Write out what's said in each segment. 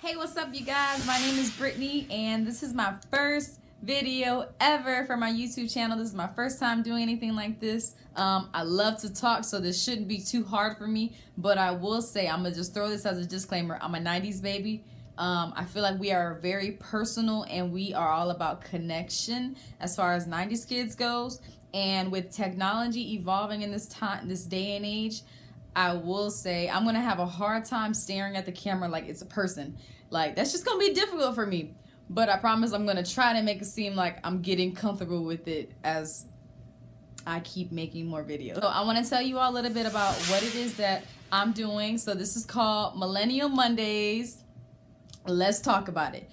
Hey, what's up, you guys? My name is Brittany, and this is my first video ever for my YouTube channel. This is my first time doing anything like this. I love to talk, so this shouldn't be too hard for me, but I will say, I'm gonna just throw this as a disclaimer. I'm a 90s baby. I feel like we are very personal and we are all about connection as far as 90s kids goes. And with technology evolving in this day and age, I will say I'm gonna have a hard time staring at the camera like it's a person. Like, that's just gonna be difficult for me. But I promise I'm gonna try to make it seem like I'm getting comfortable with it as I keep making more videos. So I want to tell you all a little bit about what it is that I'm doing. So this is called Millennial Mondays. Let's talk about it.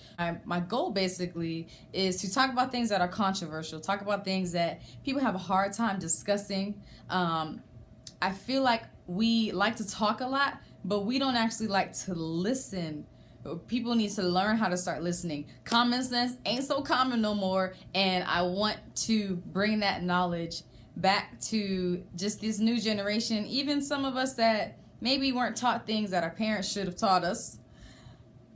My goal basically is to talk about things that are controversial, talk about things that people have a hard time discussing. I feel like we like to talk a lot, but we don't actually like to listen. People need to learn how to start listening. Common sense ain't so common no more, and I want to bring that knowledge back to just this new generation, even some of us that maybe weren't taught things that our parents should have taught us.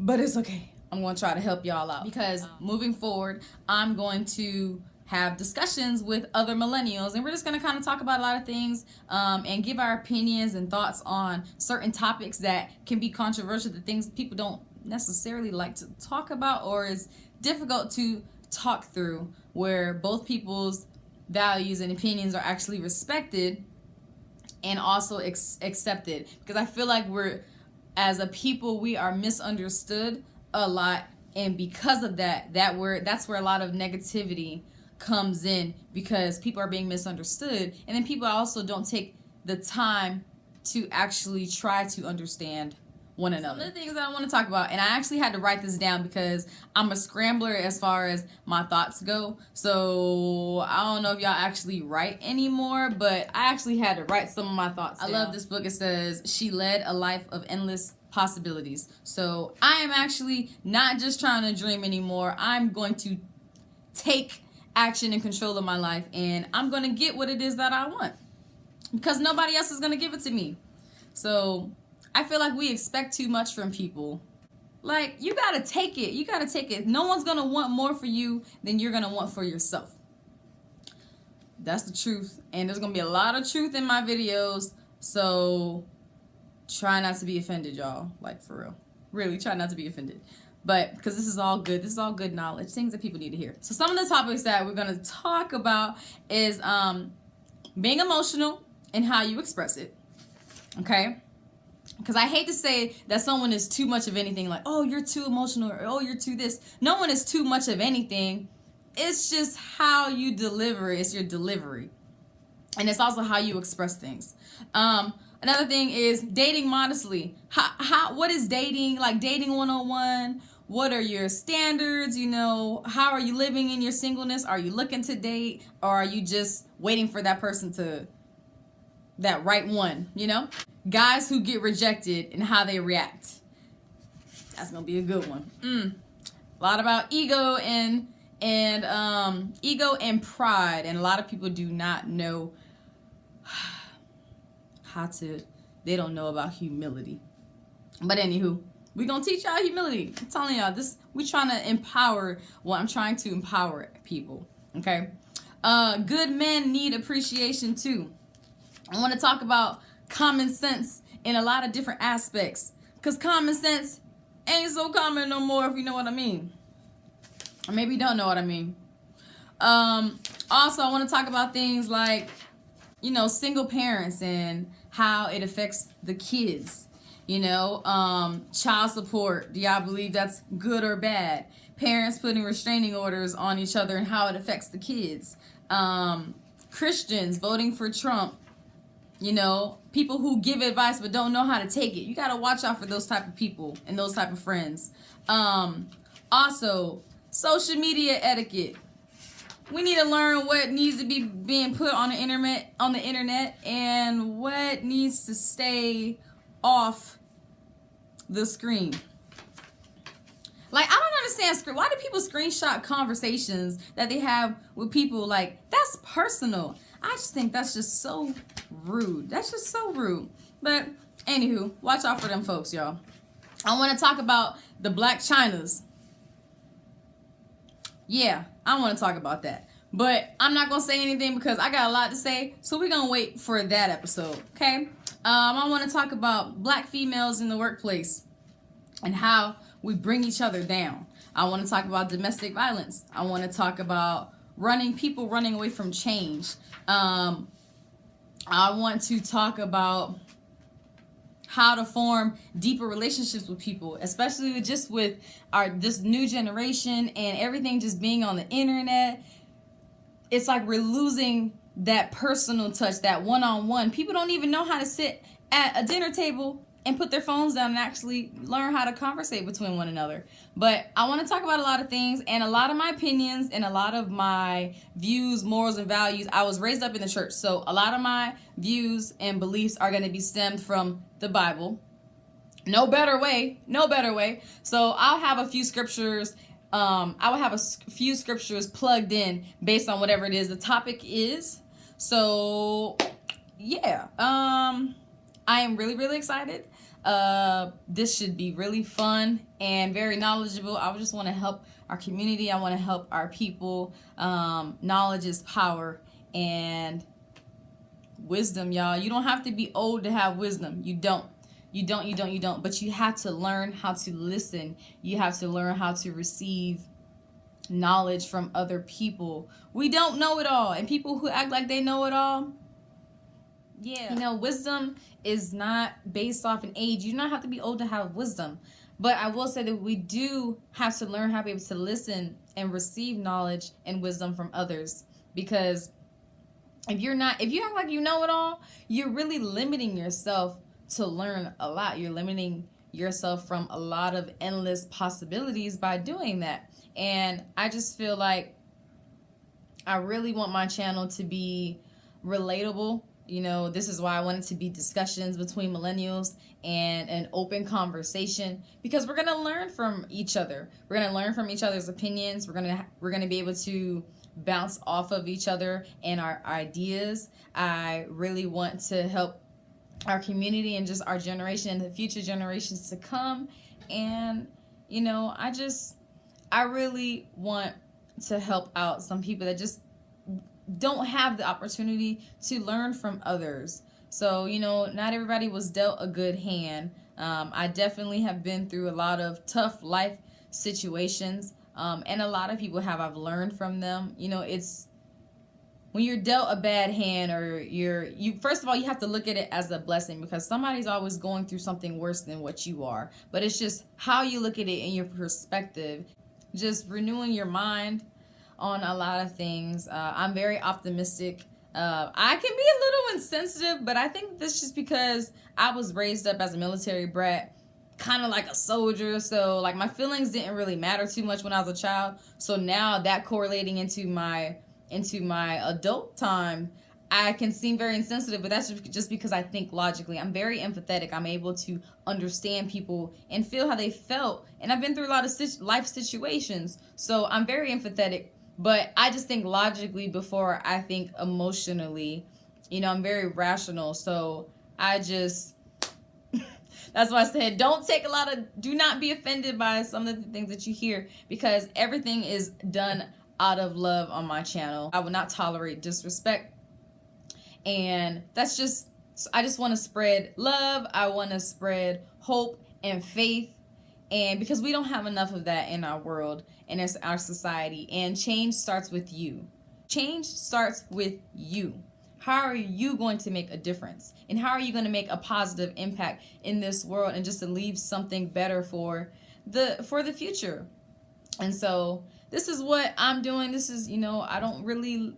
But it's okay. I'm going to try to help y'all out because moving forward, I'm going to have discussions with other millennials, and we're just going to kind of talk about a lot of things and give our opinions and thoughts on certain topics that can be controversial, the things people don't necessarily like to talk about or is difficult to talk through, where both people's values and opinions are actually respected and also accepted. Because I feel like as a people, we are misunderstood a lot, and because of that's where a lot of negativity comes in, because people are being misunderstood, and then people also don't take the time to actually try to understand one another. Some of the things that I want to talk about, and I actually had to write this down because I'm a scrambler as far as my thoughts go. So I don't know if y'all actually write anymore, but I actually had to write some of my thoughts down. I love this book. It says, "She led a life of endless possibilities." So I am actually not just trying to dream anymore. I'm going to take action and control of my life, and I'm going to get what it is that I want, because nobody else is going to give it to me. So I feel like we expect too much from people. Like, you gotta take it. You gotta take it. No one's gonna want more for you than you're gonna want for yourself. That's the truth. And there's gonna be a lot of truth in my videos. So try not to be offended, y'all. Like, for real. Really, try not to be offended. But, because this is all good. This is all good knowledge. Things that people need to hear. So some of the topics that we're gonna talk about is being emotional and how you express it. Okay? Because I hate to say that someone is too much of anything, like, oh, you're too emotional, or oh, you're too this. No one is too much of anything. It's just how you deliver it. It's your delivery. And it's also how you express things. Another thing is dating modestly. What is dating? Like, dating 101. What are your standards? You know, how are you living in your singleness? Are you looking to date? Or are you just waiting for that person that right one, you know? Guys who get rejected and how they react. That's gonna be a good one. A lot about ego and pride, and a lot of people do not know they don't know about humility. But anywho, we gonna teach y'all humility. I'm telling y'all, I'm trying to empower people. Okay. Good men need appreciation too. I want to talk about common sense in a lot of different aspects, because common sense ain't so common no more, if you know what I mean. Or maybe you don't know what I mean. Also, I want to talk about things like, you know, single parents and how it affects the kids. You know, child support. Do y'all believe that's good or bad? Parents putting restraining orders on each other and how it affects the kids. Christians voting for Trump. You know, people who give advice but don't know how to take it. You got to watch out for those type of people and those type of friends. Also, social media etiquette. We need to learn what needs to be being put on the internet and what needs to stay off the screen. Like, I don't understand. Why do people screenshot conversations that they have with people? Like, that's personal. I just think that's just so rude. That's just so rude. But anywho, watch out for them folks, y'all. I want to talk about the Black Chinas. Yeah, I want to talk about that. But I'm not going to say anything because I got a lot to say. So we're going to wait for that episode, okay? I want to talk about Black females in the workplace and how we bring each other down. I want to talk about domestic violence. I want to talk about people running away from change. I want to talk about how to form deeper relationships with people, especially just with this new generation and everything just being on the internet. It's like we're losing that personal touch, that one-on-one. People don't even know how to sit at a dinner table and put their phones down and actually learn how to conversate between one another. But I want to talk about a lot of things and a lot of my opinions and a lot of my views, morals, and values. I was raised up in the church, so a lot of my views and beliefs are going to be stemmed from the Bible. No better way. So I'll have a few scriptures. I will have a few scriptures plugged in based on whatever it is the topic is. So yeah, I am really, really excited. This should be really fun and very knowledgeable. I just want to help our community. I want to help our people. Knowledge is power and wisdom, y'all. You don't have to be old to have wisdom. You don't. But you have to learn how to listen. You have to learn how to receive knowledge from other people. We don't know it all. And people who act like they know it all, yeah. Wisdom is not based off an age. You don't have to be old to have wisdom. But I will say that we do have to learn how to be able to listen and receive knowledge and wisdom from others. Because if you act like you know it all, you're really limiting yourself to learn a lot. You're limiting yourself from a lot of endless possibilities by doing that. And I just feel like I really want my channel to be relatable. This is why I want it to be discussions between millennials and an open conversation, because we're going to learn from each other. We're going to learn from each other's opinions. We're going to be able to bounce off of each other and our ideas. I really want to help our community and just our generation and the future generations to come. And, I really want to help out some people that just don't have the opportunity to learn from others. So, not everybody was dealt a good hand. I definitely have been through a lot of tough life situations, and a lot of people I've learned from them. It's when you're dealt a bad hand, or first of all, you have to look at it as a blessing, because somebody's always going through something worse than what you are. But it's just how you look at it and your perspective, just renewing your mind on a lot of things. I'm very optimistic. I can be a little insensitive, but I think that's just because I was raised up as a military brat, kind of like a soldier. So like my feelings didn't really matter too much when I was a child. So now that correlating into my adult time, I can seem very insensitive, but that's just because I think logically. I'm very empathetic. I'm able to understand people and feel how they felt. And I've been through a lot of life situations. So I'm very empathetic, but I just think logically before I think emotionally. I'm very rational. So I just, that's why I said do not be offended by some of the things that you hear, because everything is done out of love on my channel. I will not tolerate disrespect. And I just want to spread love. I want to spread hope and faith. And because we don't have enough of that in our world and in our society. And change starts with you. Change starts with you. How are you going to make a difference? And how are you going to make a positive impact in this world and just to leave something better for the future? And so this is what I'm doing. This is, I don't really,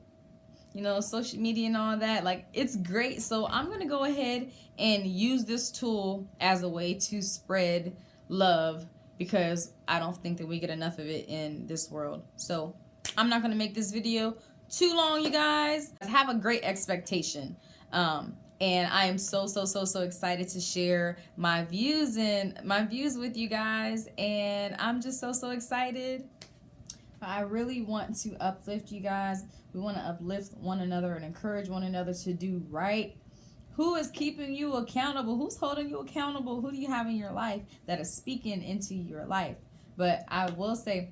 social media and all that. Like, it's great. So I'm going to go ahead and use this tool as a way to spread love, because I don't think that we get enough of it in this world. So I'm not going to make this video too long, you guys. Have a great expectation. And I am so excited to share my views with you guys. And I'm just so excited. I really want to uplift you guys. We want to uplift one another and encourage one another to do right. Who is keeping you accountable? Who's holding you accountable? Who do you have in your life that is speaking into your life? But I will say,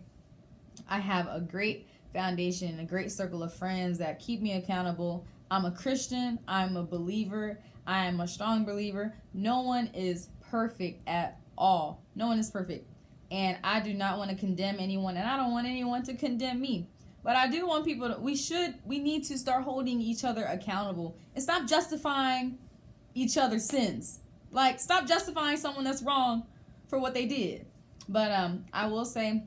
I have a great foundation, a great circle of friends that keep me accountable. I'm a Christian. I'm a believer. I am a strong believer. No one is perfect at all. No one is perfect. And I do not want to condemn anyone, and I don't want anyone to condemn me. But I do want people to, we need to start holding each other accountable and stop justifying each other's sins. Like, stop justifying someone that's wrong for what they did. But I will say,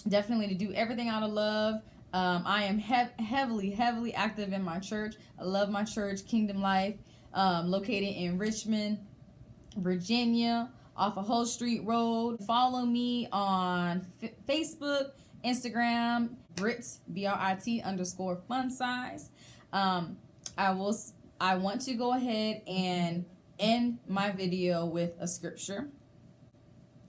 definitely to do everything out of love. I am heavily active in my church. I love my church, Kingdom Life, located in Richmond, Virginia, off of Hull Street Road. Follow me on Facebook, Instagram, Brit, BRIT _fun size. I want to go ahead and end my video with a scripture.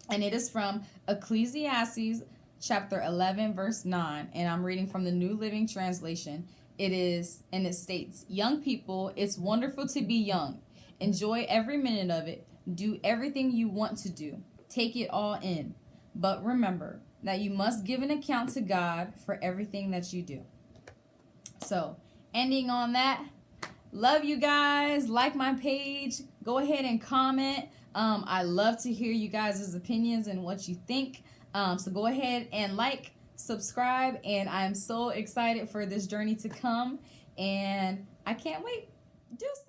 And it is from Ecclesiastes chapter 11, verse 9. And I'm reading from the New Living Translation. It states, "Young people, it's wonderful to be young. Enjoy every minute of it. Do everything you want to do. Take it all in. But remember that you must give an account to God for everything that you do." So, ending on that, love you guys. Like my page. Go ahead and comment. I love to hear you guys' opinions and what you think. So go ahead and like, subscribe, and I'm so excited for this journey to come, and I can't wait. Deuces.